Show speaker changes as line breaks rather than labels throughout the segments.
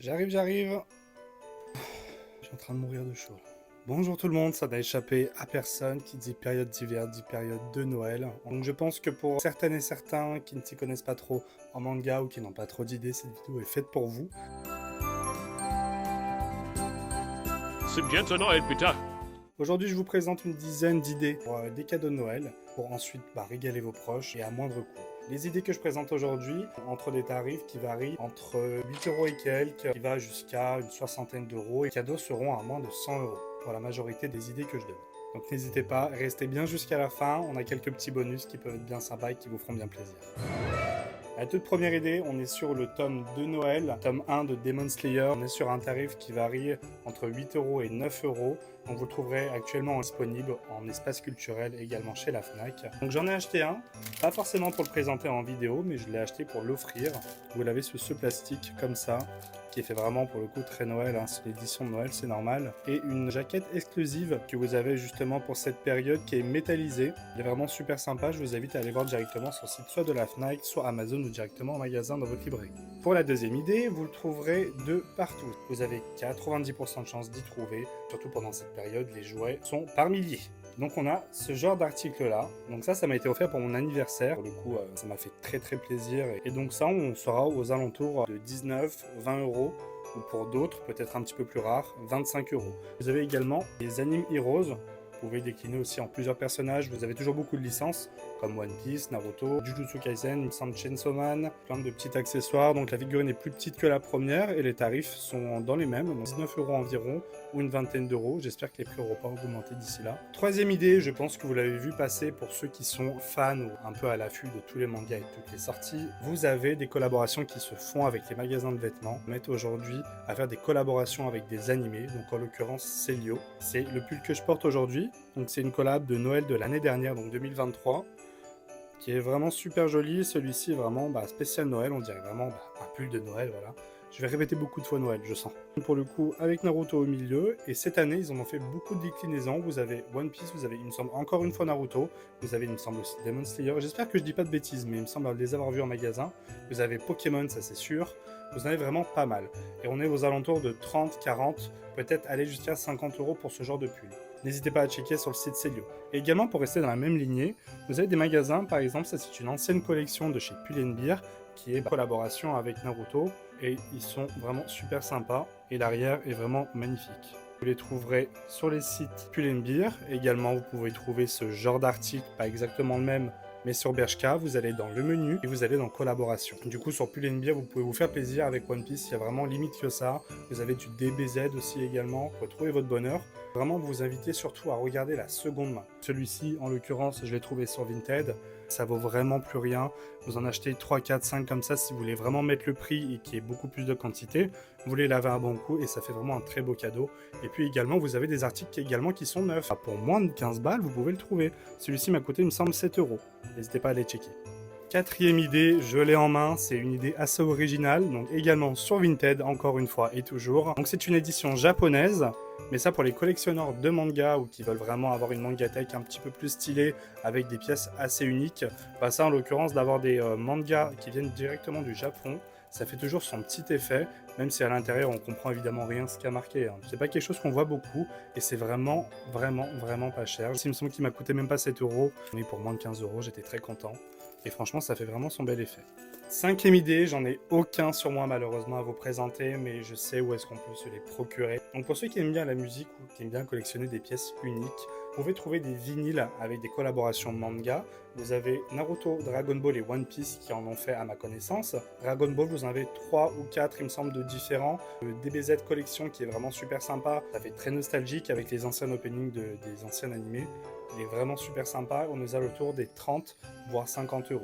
J'arrive. Je suis en train de mourir de chaud. Bonjour tout le monde, ça n'a échappé à personne. Qui dit période d'hiver dit période de Noël. Donc je pense que pour certaines et certains qui ne s'y connaissent pas trop en manga ou qui n'ont pas trop d'idées, cette vidéo est faite pour vous.
C'est bientôt Noël, putain.
Aujourd'hui, je vous présente une dizaine d'idées pour des cadeaux de Noël, pour ensuite régaler vos proches et à moindre coût. Les idées que je présente aujourd'hui, entre des tarifs qui varient entre 8 € et quelques, qui va jusqu'à une soixantaine d'euros, et les cadeaux seront à moins de 100 € pour la majorité des idées que je donne. Donc n'hésitez pas, restez bien jusqu'à la fin, on a quelques petits bonus qui peuvent être bien sympas et qui vous feront bien plaisir. La toute première idée, on est sur le tome de Noël, tome 1 de Demon Slayer. On est sur un tarif qui varie entre 8 € et 9 €. Donc vous le trouverez actuellement disponible en espace culturel également chez la Fnac. Donc j'en ai acheté un, pas forcément pour le présenter en vidéo, mais je l'ai acheté pour l'offrir. Vous l'avez sous ce plastique comme ça, qui est fait vraiment pour le coup très Noël, hein. C'est l'édition de Noël, c'est normal. Et une jaquette exclusive que vous avez justement pour cette période qui est métallisée. Elle est vraiment super sympa, je vous invite à aller voir directement sur le site soit de la Fnac, soit Amazon ou directement en magasin dans votre librairie. Pour la deuxième idée, vous le trouverez de partout. Vous avez 90% de chances d'y trouver, surtout pendant cette période, les jouets sont par milliers. Donc on a ce genre d'article là, donc ça m'a été offert pour mon anniversaire, pour le coup ça m'a fait très plaisir, et donc ça on sera aux alentours de 19-20 €, ou pour d'autres, peut-être un petit peu plus rares, 25 €. Vous avez également les Anime Heroes, vous pouvez décliner aussi en plusieurs personnages, vous avez toujours beaucoup de licences, comme One Piece, Naruto, Jujutsu Kaisen, il me semble Chainsaw Man, plein de petits accessoires, donc la figurine est plus petite que la première, et les tarifs sont dans les mêmes, donc 19 € environ, ou une vingtaine d'euros, j'espère que les prix n'auront pas augmenté d'ici là. Troisième idée, je pense que vous l'avez vu passer pour ceux qui sont fans ou un peu à l'affût de tous les mangas et de toutes les sorties, vous avez des collaborations qui se font avec les magasins de vêtements, on est aujourd'hui à faire des collaborations avec des animés, donc en l'occurrence Célio, c'est le pull que je porte aujourd'hui. Donc c'est une collab de Noël de l'année dernière, donc 2023, qui est vraiment super joli. Celui-ci est vraiment spécial Noël, on dirait vraiment un pull de Noël, voilà. Je vais répéter beaucoup de fois Noël, je sens. Pour le coup, avec Naruto au milieu, et cette année, ils en ont fait beaucoup de déclinaisons. Vous avez One Piece, vous avez, il me semble, encore une fois Naruto, vous avez, il me semble, aussi Demon Slayer. J'espère que je dis pas de bêtises, mais il me semble les avoir vus en magasin. Vous avez Pokémon, ça c'est sûr. Vous en avez vraiment pas mal. Et on est aux alentours de 30, 40, peut-être aller jusqu'à 50 € pour ce genre de pull. N'hésitez pas à checker sur le site Célio. Et également, pour rester dans la même lignée, vous avez des magasins, par exemple, ça c'est une ancienne collection de chez Pull & Bear, qui est en collaboration avec Naruto, et ils sont vraiment super sympas, et l'arrière est vraiment magnifique. Vous les trouverez sur les sites Pull & Bear. Également, vous pouvez trouver ce genre d'article, pas exactement le même, mais sur Bershka, vous allez dans le menu et vous allez dans collaboration. Du coup, sur Pull & Bear, vous pouvez vous faire plaisir avec One Piece, il y a vraiment limite que ça. Vous avez du DBZ aussi également, vous pouvez trouver votre bonheur. Vraiment, vous invitez surtout à regarder la seconde main. Celui-ci, en l'occurrence, je l'ai trouvé sur Vinted. Ça vaut vraiment plus rien. Vous en achetez 3, 4, 5 comme ça si vous voulez vraiment mettre le prix et qu'il y ait beaucoup plus de quantité. Vous les lavez un bon coup et ça fait vraiment un très beau cadeau. Et puis également, vous avez des articles qui sont neufs. Pour moins de 15 balles, vous pouvez le trouver. Celui-ci m'a coûté, il me semble, 7 €. N'hésitez pas à aller checker. Quatrième idée, je l'ai en main, c'est une idée assez originale, donc également sur Vinted, encore une fois et toujours. Donc c'est une édition japonaise, mais ça pour les collectionneurs de manga ou qui veulent vraiment avoir une mangatech un petit peu plus stylée avec des pièces assez uniques. Ça en l'occurrence d'avoir des mangas qui viennent directement du Japon, ça fait toujours son petit effet, même si à l'intérieur on comprend évidemment rien ce qu'il y a marqué, hein. C'est pas quelque chose qu'on voit beaucoup et c'est vraiment pas cher. Il me semble qu'il m'a coûté même pas 7 €, mais pour moins de 15 €, j'étais très content. Et franchement, ça fait vraiment son bel effet. Cinquième idée, j'en ai aucun sur moi malheureusement à vous présenter, mais je sais où est-ce qu'on peut se les procurer. Donc pour ceux qui aiment bien la musique ou qui aiment bien collectionner des pièces uniques, vous pouvez trouver des vinyles avec des collaborations manga. Vous avez Naruto, Dragon Ball et One Piece qui en ont fait à ma connaissance. Dragon Ball, vous en avez 3 ou 4, il me semble, de différents. Le DBZ Collection qui est vraiment super sympa. Ça fait très nostalgique avec les anciens openings des anciens animés. Il est vraiment super sympa. On est à autour des 30 voire 50 €.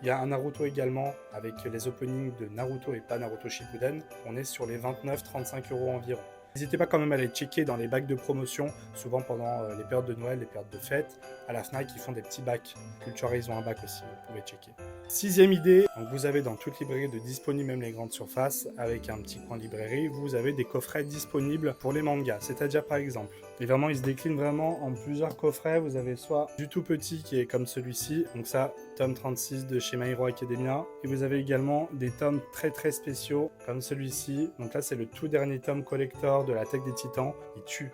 Il y a un Naruto également avec les openings de Naruto et pas Naruto Shippuden. On est sur les 29-35 € environ. N'hésitez pas quand même à les checker dans les bacs de promotion, souvent pendant les périodes de Noël, les périodes de fête. À la Fnac, ils font des petits bacs. Cultura, ils ont un bac aussi, vous pouvez checker. Sixième idée, donc vous avez dans toute librairie de disponibles, même les grandes surfaces, avec un petit coin librairie, vous avez des coffrets disponibles pour les mangas. C'est-à-dire par exemple, et vraiment ils se déclinent vraiment en plusieurs coffrets. Vous avez soit du tout petit qui est comme celui-ci, donc ça, tome 36 de chez My Hero Academia, et vous avez également des tomes très très spéciaux comme celui-ci. Donc là c'est le tout dernier tome collector de l'Attaque des Titans. Il tue,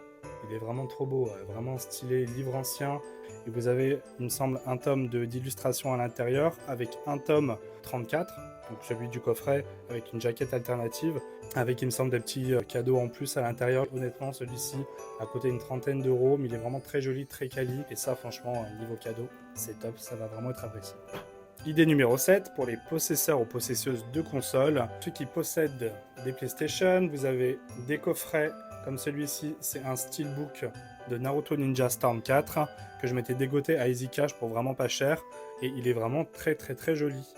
il est vraiment trop beau, vraiment stylé, livre ancien. Et vous avez, il me semble, un tome d'illustration à l'intérieur avec un tome 34, donc celui du coffret avec une jaquette alternative, avec, il me semble, des petits cadeaux en plus à l'intérieur. Honnêtement, celui-ci a coûté une trentaine d'euros, mais il est vraiment très joli, très quali. Et ça, franchement, niveau cadeau, c'est top, ça va vraiment être apprécié. Idée numéro 7, pour les possesseurs ou possesseuses de consoles, ceux qui possèdent des PlayStation, vous avez des coffrets comme celui-ci, c'est un steelbook de Naruto Ninja Storm 4 que je m'étais dégoté à Easy Cash pour vraiment pas cher, et il est vraiment très très très joli.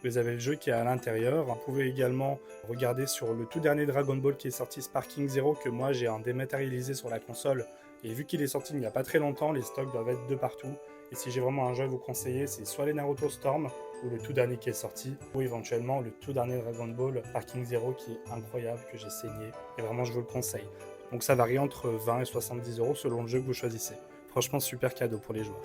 Vous avez le jeu qui est à l'intérieur. Vous pouvez également regarder sur le tout dernier Dragon Ball qui est sorti, Sparking Zero, que moi j'ai en dématérialisé sur la console. Et vu qu'il est sorti il n'y a pas très longtemps, les stocks doivent être de partout. Et si j'ai vraiment un jeu à vous conseiller, c'est soit les Naruto Storm, ou le tout dernier qui est sorti, ou éventuellement le tout dernier Dragon Ball Sparking Zero qui est incroyable, que j'ai saigné. Et vraiment je vous le conseille. Donc ça varie entre 20 et 70 euros selon le jeu que vous choisissez. Franchement super cadeau pour les joueurs.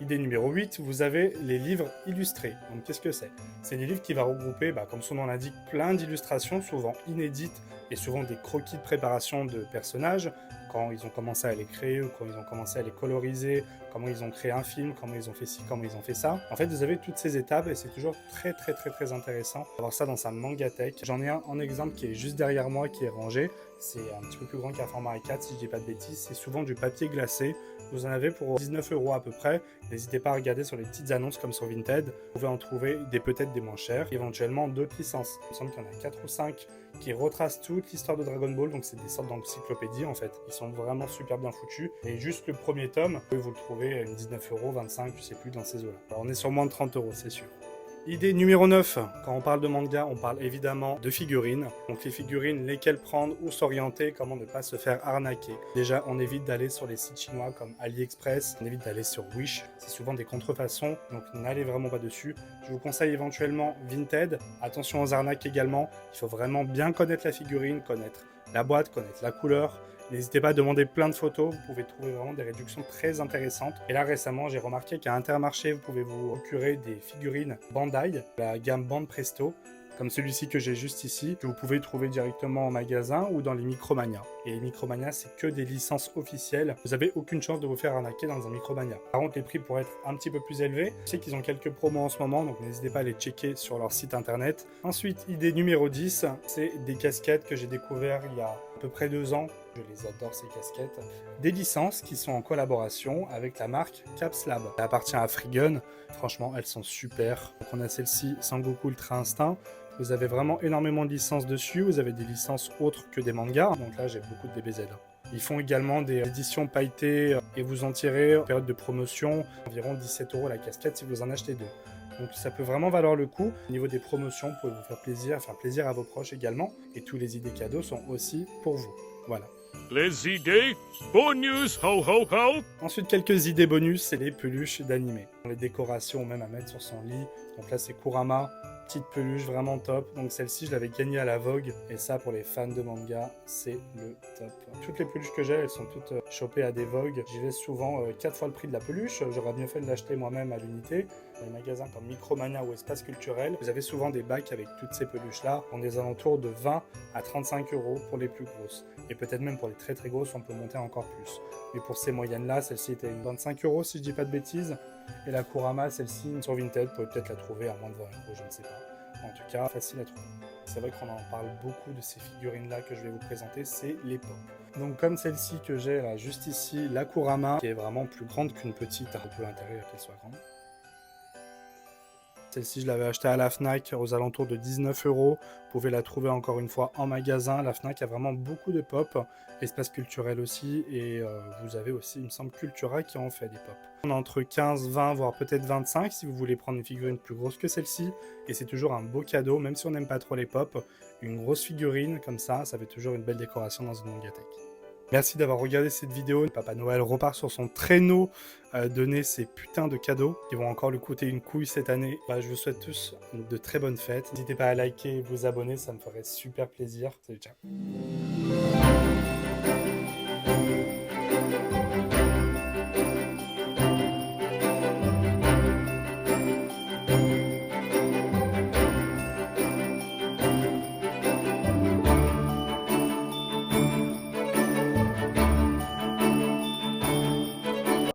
Idée numéro 8, vous avez les livres illustrés. Donc qu'est-ce que c'est? C'est des livres qui vont regrouper, comme son nom l'indique, plein d'illustrations, souvent inédites, et souvent des croquis de préparation de personnages, quand ils ont commencé à les créer, ou quand ils ont commencé à les coloriser, comment ils ont créé un film, comment ils ont fait ci, comment ils ont fait ça. En fait, vous avez toutes ces étapes, et c'est toujours très très très très intéressant d'avoir ça dans sa Mangatech. J'en ai un en exemple qui est juste derrière moi, qui est rangé. C'est un petit peu plus grand qu'un format A4, si je dis pas de bêtises. C'est souvent du papier glacé. Vous en avez pour 19 euros à peu près. N'hésitez pas à regarder sur les petites annonces comme sur Vinted. Vous pouvez en trouver peut-être des moins chers. Éventuellement d'autres licences. Il me semble qu'il y en a 4 ou 5 qui retracent toute l'histoire de Dragon Ball. Donc c'est des sortes d'encyclopédies en fait. Ils sont vraiment super bien foutus. Et juste le premier tome, vous pouvez vous le trouver à 19 euros, 25, je sais plus, dans ces eaux-là. Alors on est sur moins de 30 euros, c'est sûr. Idée numéro 9, quand on parle de manga, on parle évidemment de figurines. Donc les figurines, lesquelles prendre, où s'orienter, comment ne pas se faire arnaquer. Déjà, on évite d'aller sur les sites chinois comme AliExpress, on évite d'aller sur Wish, c'est souvent des contrefaçons, donc n'allez vraiment pas dessus. Je vous conseille éventuellement Vinted, attention aux arnaques également, il faut vraiment bien connaître la figurine, connaître la boîte, connaître la couleur. N'hésitez pas à demander plein de photos, vous pouvez trouver vraiment des réductions très intéressantes. Et là récemment j'ai remarqué qu'à Intermarché vous pouvez vous procurer des figurines Bandai, la gamme Band Presto, comme celui-ci que j'ai juste ici, que vous pouvez trouver directement en magasin ou dans les Micromania. Et les Micromania, c'est que des licences officielles. Vous n'avez aucune chance de vous faire arnaquer dans un Micromania. Par contre, les prix pourraient être un petit peu plus élevés. Je sais qu'ils ont quelques promos en ce moment, donc n'hésitez pas à les checker sur leur site internet. Ensuite, idée numéro 10, c'est des casquettes que j'ai découvertes il y a à peu près 2 ans. Je les adore ces casquettes. Des licences qui sont en collaboration avec la marque Capslab. Elle appartient à Freegun. Franchement, elles sont super. Donc on a celle-ci, Sangoku Ultra Instinct. Vous avez vraiment énormément de licences dessus. Vous avez des licences autres que des mangas. Donc là, j'ai beaucoup de DBZ. Ils font également des éditions pailletées et vous en tirez en période de promotion environ 17 euros la casquette si vous en achetez 2. Donc ça peut vraiment valoir le coup. Au niveau des promotions, vous pouvez vous faire plaisir à vos proches également. Et tous les idées cadeaux sont aussi pour vous. Voilà.
Les idées bonus, ho ho ho.
Ensuite, quelques idées bonus, c'est les peluches d'animé. Les décorations, même à mettre sur son lit. Donc là, c'est Kurama. Petite peluche vraiment top. Donc celle-ci, je l'avais gagnée à la Vogue. Et ça, pour les fans de manga, c'est le top. Toutes les peluches que j'ai, elles sont toutes chopées à des Vogue. J'y vais souvent 4 fois le prix de la peluche. J'aurais mieux fait de l'acheter moi-même à l'unité. Dans les magasins comme Micromania ou Espace Culturel, vous avez souvent des bacs avec toutes ces peluches-là. On est aux alentours de 20 à 35 euros pour les plus grosses. Et peut-être même pour les très très grosses, on peut monter encore plus. Mais pour ces moyennes-là, celle-ci était 25 euros si je dis pas de bêtises. Et la Kurama, celle-ci, sur Vinted, vous pouvez peut-être la trouver à moins de 20 euros, je ne sais pas. En tout cas, facile à trouver. C'est vrai qu'on en parle beaucoup de ces figurines-là que je vais vous présenter, c'est les pop. Donc comme celle-ci que j'ai là, juste ici, la Kurama, qui est vraiment plus grande qu'une petite, un peu à l'intérieur qu'elle soit grande. Celle-ci, je l'avais achetée à la Fnac aux alentours de 19 euros. Vous pouvez la trouver encore une fois en magasin. La Fnac a vraiment beaucoup de pop, espace culturel aussi, et vous avez aussi, il me semble, Cultura qui en fait des pop. On a entre 15, 20, voire peut-être 25 si vous voulez prendre une figurine plus grosse que celle-ci, et c'est toujours un beau cadeau, même si on n'aime pas trop les pop. Une grosse figurine comme ça fait toujours une belle décoration dans une mangathèque. Merci d'avoir regardé cette vidéo. Papa Noël repart sur son traîneau donner ces putains de cadeaux qui vont encore lui coûter une couille cette année. Je vous souhaite tous de très bonnes fêtes. N'hésitez pas à liker et vous abonner, ça me ferait super plaisir. Salut, ciao.